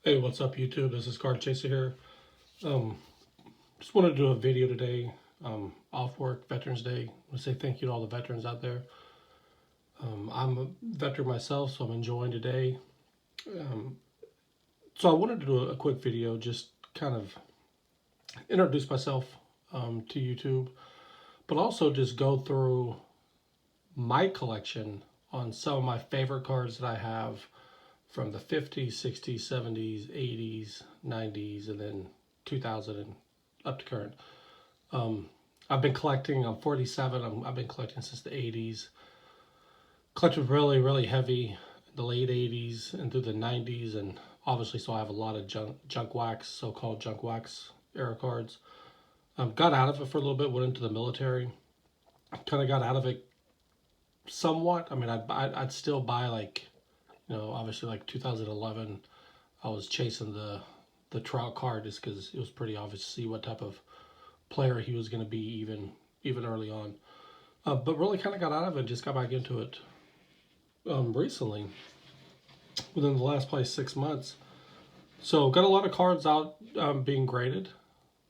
Hey, what's up, YouTube? This is Card Chaser here. Um, just wanted to do a video today. Off work, Veterans Day. I want to say thank you to all the veterans out there. I'm a veteran myself, so I'm enjoying today. Um, so I wanted to do a quick video, just kind of introduce myself to YouTube, but also just go through my collection on some of my favorite cards that I have from the 50s, 60s, 70s, 80s, 90s, and then 2000 and up to current. I've been collecting. I'm 47. I've been collecting since the 80s. Collected really heavy in the late 80s and through the 90s, and obviously, so I have a lot of junk wax, so-called junk wax era cards. Got out of it for a little bit. Went into the military. Kind of got out of it somewhat. I mean, I'd still buy, like, obviously, like 2011. I was chasing the Trout card just because it was pretty obvious to see what type of player he was going to be even early on. But really kind of got out of it, just got back into it recently, within the last probably 6 months. So got a lot of cards out being graded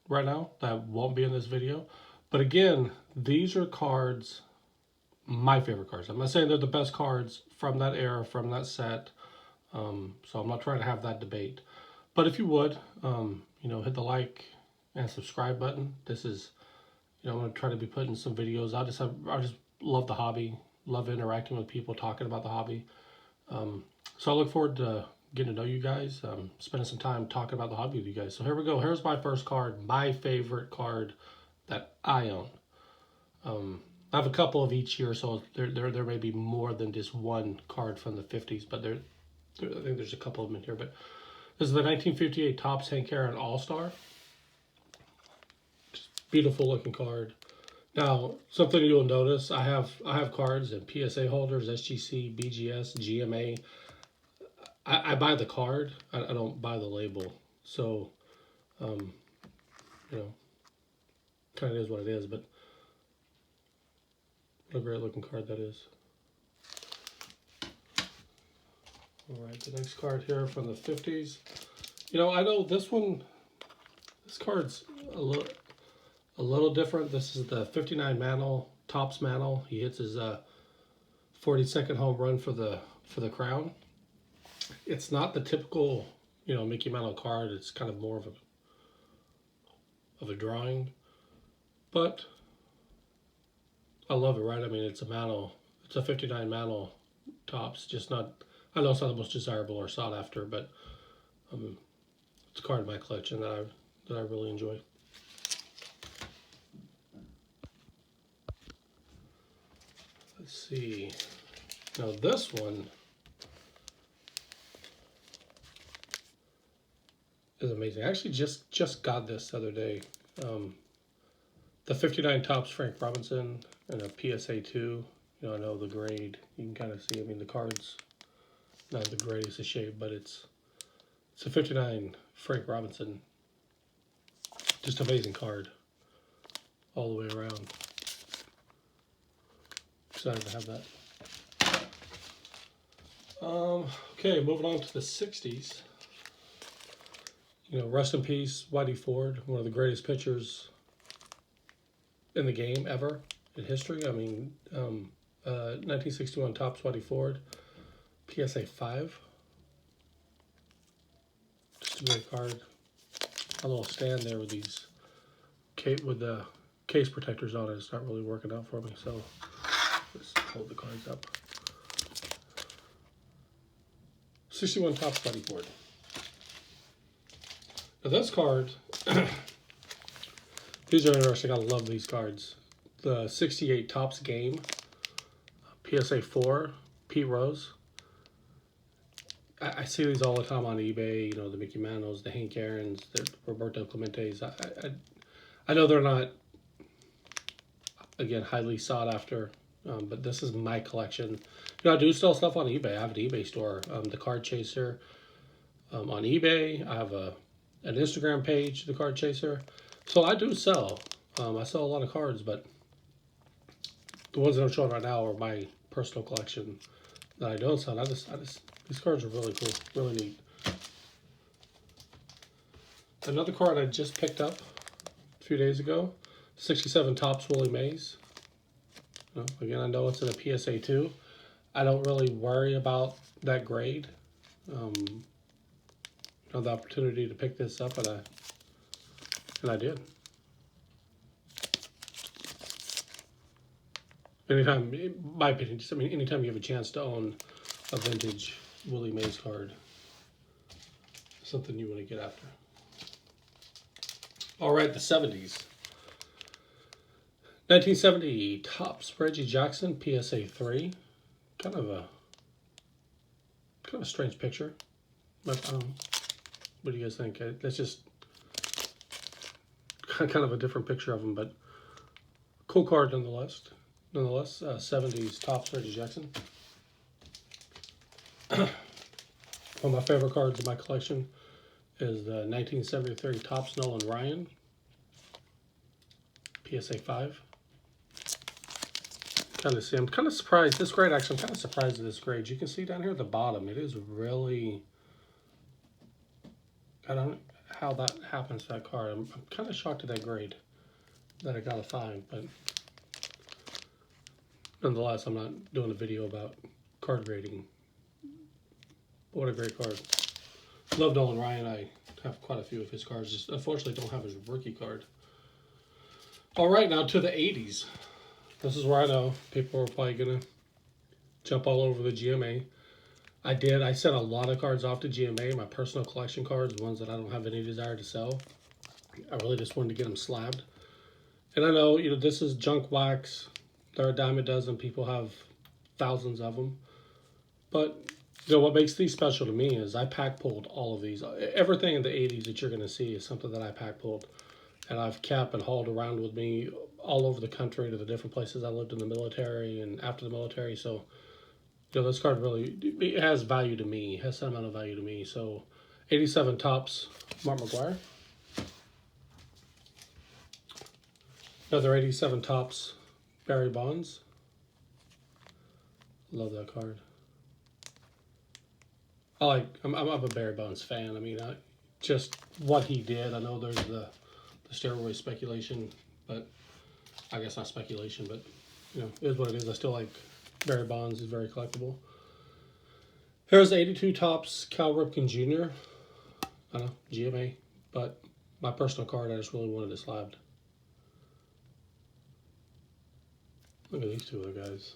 right now that won't be in this video. But again, these are cards, my favorite cards. I'm not saying they're the best cards from that era, from that set. So I'm not trying to have that debate. But if you would, hit the like and subscribe button. This is, I'm going to try to be putting some videos. I just love the hobby, love interacting with people, talking about the hobby. So I look forward to getting to know you guys, spending some time talking about the hobby with you guys. So here we go. Here's my first card, my favorite card that I own. I have a couple of each year, so there may be more than just one card from the 50s, but I think there's a couple of them in here. But this is the 1958 Topps Hank Aaron All-Star. Beautiful looking card. Now, something you'll notice, I have cards and PSA holders, SGC, BGS, GMA. I buy the card. I don't buy the label. So, um, kind of is what it is. But what a great looking card that is. All right, the next card here from the 50s. I know this card's a little different. This is the 59 Mantle, Topps Mantle. He hits his 42nd home run for the Crown. It's not the typical, Mickey Mantle card. It's kind of more of a drawing, but I love it. Right? I mean, it's a Mantle. It's a 59 Mantle Topps. Just not. I know it's not the most desirable or sought after, but it's a card in my collection that I really enjoy. Let's see. Now this one is amazing. I actually just got this the other day. The 59 Topps Frank Robinson and a PSA 2. I know the grade. You can kind of see. I mean, the card's not the greatest of shape, but it's a 59 Frank Robinson. Just amazing card all the way around. Excited to have that. Okay, moving on to the 60s. Rest in peace, Whitey Ford, one of the greatest pitchers in the game ever, in history. I mean, 1961 Topps Whitey Ford, PSA 5. Just a great card. A little stand there with the case protectors on it. It's not really working out for me, so let's hold the cards up. 61 Topps Whitey Ford. Now this card, these are interesting. I love these cards. The 68 Topps Game, PSA 4, Pete Rose. I see these all the time on eBay. The Mickey Mantles, the Hank Aaron's, the Roberto Clementes. I know they're not, again, highly sought after, but this is my collection. I do sell stuff on eBay. I have an eBay store, the Card Chaser, on eBay. I have an Instagram page, the Card Chaser. So I do sell. I sell a lot of cards, but the ones that I'm showing right now are my personal collection that I don't sell. These cards are really cool, really neat. Another card I just picked up a few days ago. 67 Topps Willie Mays. Again, I know it's in a PSA 2. I don't really worry about that grade. Had the opportunity to pick this up, and I did. Anytime, in my opinion, just, I mean, anytime you have a chance to own a vintage Willie Mays card, something you want to get after. All right, the 70s. 1970 Topps Reggie Jackson PSA 3. Kind of a strange picture. But what do you guys think? That's just kind of a different picture of him, but cool card nonetheless. 70s Topps Reggie Jackson. One of my favorite cards in my collection is the 1973 Topps Nolan Ryan PSA 5. I'm kind of surprised. This grade, actually, I'm kind of surprised at this grade. You can see down here at the bottom, it is really, I don't know how that happens to that card. I'm kind of shocked at that grade that I got a 5, but nonetheless, I'm not doing a video about card grading. What a great card. Love Nolan Ryan. I have quite a few of his cards. Just unfortunately don't have his rookie card. All right, now to the 80s. This is where I know people are probably going to jump all over the GMA. I sent a lot of cards off to GMA, my personal collection cards, ones that I don't have any desire to sell. I really just wanted to get them slabbed. And I know, this is junk wax. They're a dime a dozen. People have thousands of them. But, what makes these special to me is I pack pulled all of these. Everything in the 80s that you're going to see is something that I pack pulled. And I've kept and hauled around with me all over the country to the different places I lived in the military and after the military. So, this card really, it has value to me. It has sentimental value to me. So, 87 Topps Mark McGwire. Another 87 Topps Barry Bonds. Love that card. I'm a Barry Bonds fan. I mean, just what he did. I know there's the steroid speculation, but I guess not speculation, but it is what it is. I still like Barry Bonds. Is very collectible. Here's the 82 Topps Cal Ripken Jr. I know, GMA, but my personal card, I just really wanted it slabbed. Look at these two other guys.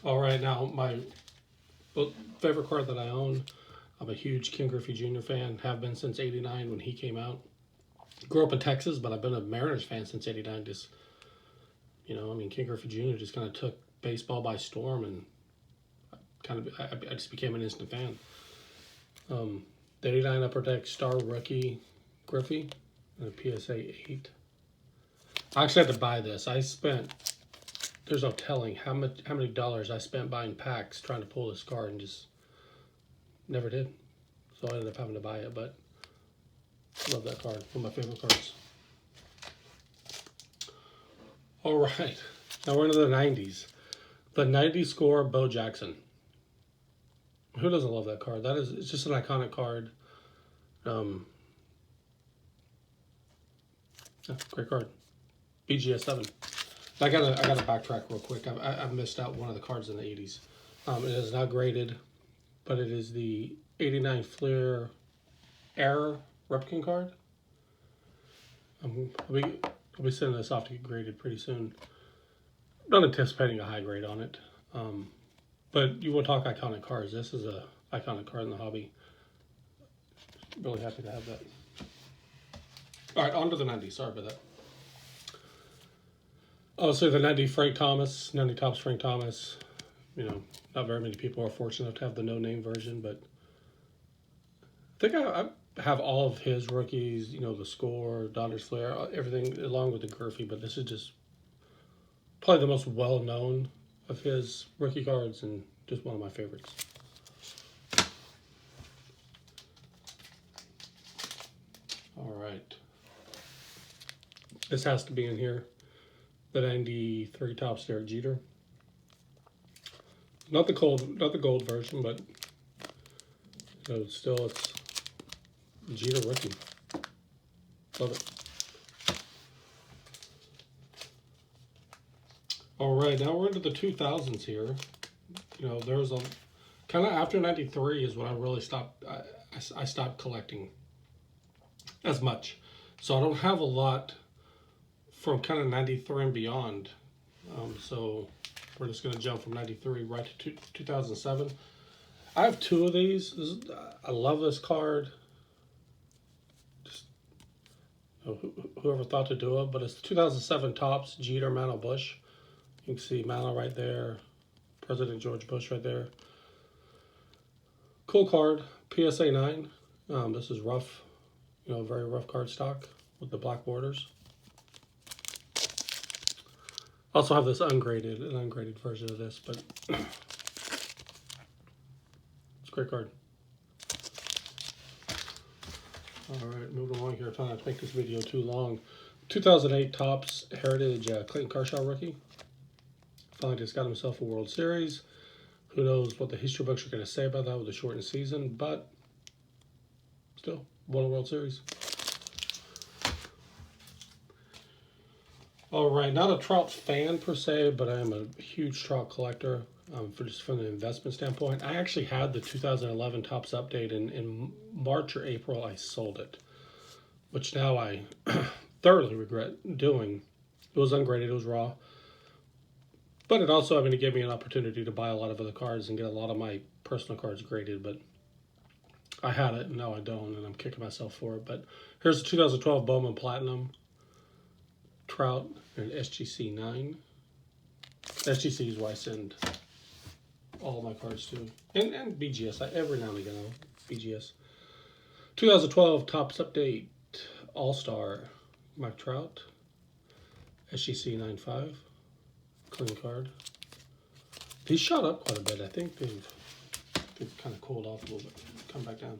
All right, now my favorite card that I own. I'm a huge Ken Griffey Jr. fan. Have been since '89 when he came out. Grew up in Texas, but I've been a Mariners fan since '89. Just, Ken Griffey Jr. just kind of took baseball by storm, and I just became an instant fan. The '89 Upper Deck Star Rookie Griffey, and a PSA 8. I actually had to buy this. There's no telling how many dollars I spent buying packs trying to pull this card and just never did. So I ended up having to buy it, but I love that card. One of my favorite cards. All right, now we're into the 90s. The 90s score, Bo Jackson. Who doesn't love that card? It's just an iconic card. Great card. BGS 7. I gotta backtrack real quick. I missed out one of the cards in the 80s. It is not graded, but it is the 89 Fleer Air Ripken card. I'll be sending this off to get graded pretty soon. Not anticipating a high grade on it. But you will talk iconic cards. This is a iconic card in the hobby. Really happy to have that. All right, on to the 90s. Sorry about that. Oh, so the 90 Frank Thomas, 90 Topps Frank Thomas. Not very many people are fortunate enough to have the no-name version, but I think I have all of his rookies, the score, Dodgers Flair, everything along with the Griffey, but this is just probably the most well-known of his rookie cards and just one of my favorites. All right. This has to be in here. The 93 Topps Derek Jeter. Not the gold version, but Still it's Jeter rookie. Love it. All right, now we're into the 2000s here. There's a kind of after 93 is when I really stopped. I stopped collecting as much, so I don't have a lot from kind of 93 and beyond. So we're just gonna jump from 93 right to 2007. I have two of these. I love this card. Just whoever thought to do it, but it's the 2007 Topps Jeter Mantle Bush. You can see Mantle right there, President George Bush right there. Cool card, PSA 9. This is rough, very rough card stock with the black borders. Also have this an ungraded version of this, but it's a great card. All right, moving along here. Trying not to make this video too long. 2008 Topps Heritage Clayton Kershaw rookie. Finally just got himself a World Series. Who knows what the history books are going to say about that with a shortened season, but still won a World Series. All right, not a Trout fan per se, but I am a huge Trout collector just from an investment standpoint. I actually had the 2011 Topps update in March or April. I sold it, which now I thoroughly regret doing. It was ungraded, it was raw. But it also gave me an opportunity to buy a lot of other cards and get a lot of my personal cards graded. But I had it, and now I don't, and I'm kicking myself for it. But here's the 2012 Bowman Platinum Trout and SGC 9. SGC is where I send all my cards to. And BGS. Every now and again, BGS. 2012 Topps Update All-Star Mike Trout. SGC 9.5. Clean card. These shot up quite a bit. I think they've kind of cooled off a little bit. Come back down.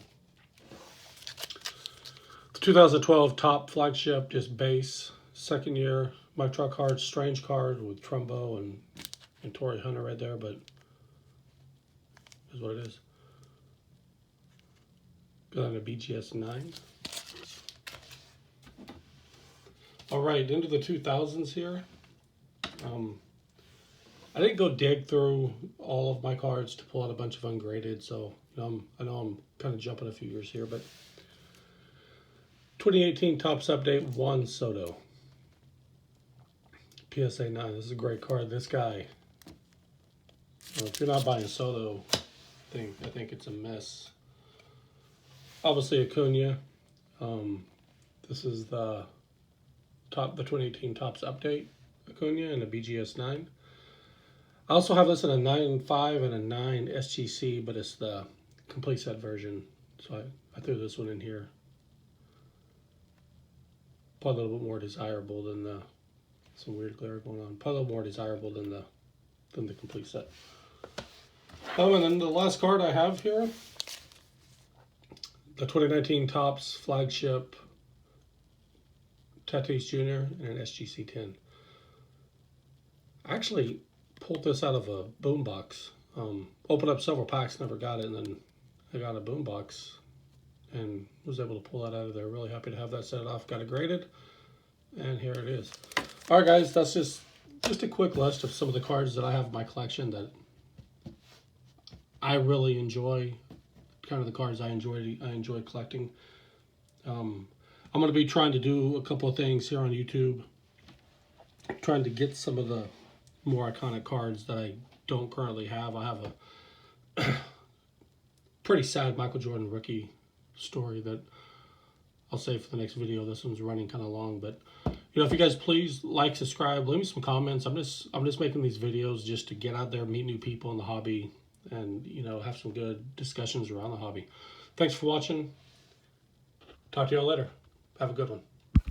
The 2012 Top Flagship, just base. Second year Mike Trout card. Strange card with Trumbo and Torrey Hunter right there, but is what it is. Got on a BGS 9. All right, into the 2000s here. I didn't go dig through all of my cards to pull out a bunch of ungraded, so I know I'm kind of jumping a few years here, but 2018 Topps Update Juan Soto. PSA 9. This is a great card. This guy, if you're not buying Soto, I think it's a mess. Obviously Acuna. This is the 2018 Topps Update Acuna and a BGS 9. I also have this in a 9.5 and a 9 SGC, but it's the complete set version. So I threw this one in here. Probably a little bit more desirable than the, some weird glare going on. Probably a little more desirable than the complete set. And then the last card I have here, the 2019 Topps Flagship Tatis Jr. and an SGC 10. I actually pulled this out of a boombox. Opened up several packs, never got it, and then I got a boombox and was able to pull that out of there. Really happy to have that set off. Got it graded, and here it is. All right, guys, that's just a quick list of some of the cards that I have in my collection that I really enjoy. Kind of the cards I enjoy collecting. I'm going to be trying to do a couple of things here on YouTube, trying to get some of the more iconic cards that I don't currently have. I have a pretty sad Michael Jordan rookie story that I'll save for the next video. This one's running kind of long, but if you guys please like, subscribe, leave me some comments. I'm just making these videos just to get out there, meet new people in the hobby, and have some good discussions around the hobby. Thanks for watching. Talk to y'all later. Have a good one.